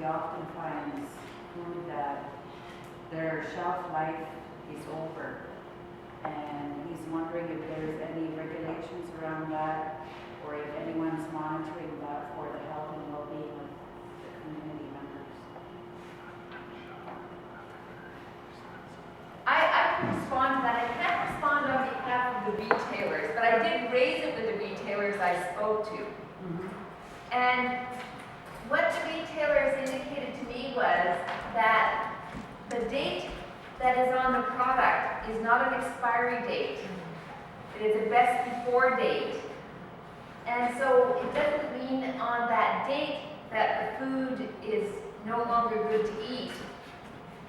he often finds food that their shelf life is over. And he's wondering if there's any regulations around that, or if anyone's monitoring that for the health and well-being of the community members. I can respond to that. I can't respond on behalf of the retailers, but I did raise it with the retailers I spoke to. And what the retailers indicated to me was that the date that is on the product is not an expiry date. It is a best before date. And so it doesn't mean on that date that the food is no longer good to eat.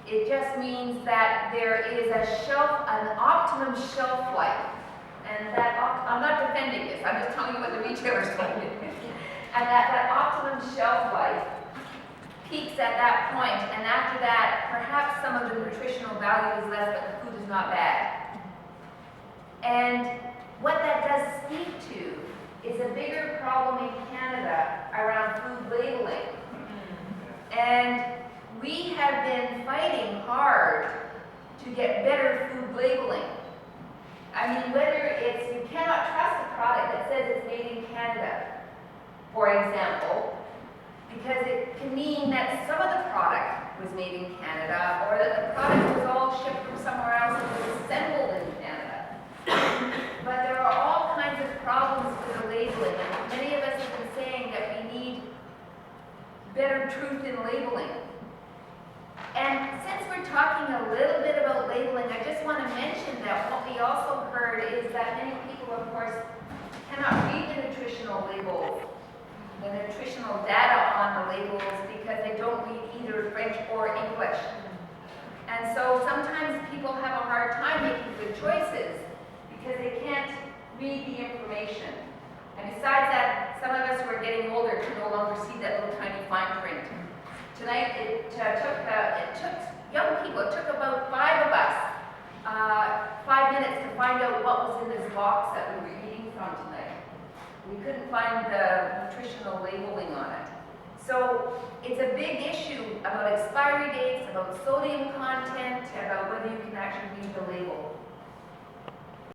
It just means that there is an optimum shelf life. And that, I'm not defending this, I'm just telling you what the retailers told me. And that optimum shelf life peaks at that point, and after that, perhaps some of the nutritional value is less, but the food is not bad. And what that does speak to is a bigger problem in Canada around food labeling. And we have been fighting hard to get better food labeling. I mean, whether it's, you cannot trust a product that says it's made in Canada, for example, because it can mean that some of the product was made in Canada, or that the product was all shipped from somewhere else and was assembled in Canada. But there are all kinds of problems with the labeling, and many of us have been saying that we need better truth in labeling. And since we're talking a little bit about labeling, I just want to mention that what we also heard is that many people, of course, cannot read the nutritional labels, the nutritional data on the labels, because they don't read either French or English. And so sometimes people have a hard time making good choices because they can't read the information. And besides that, some of us who are getting older can no longer see that little tiny fine print. Tonight it took young people, it took about 5 of us 5 minutes to find out what was in this box that we were eating from tonight. We couldn't find the nutritional labeling on it. So it's a big issue about expiry dates, about sodium content, about whether you can actually read the label.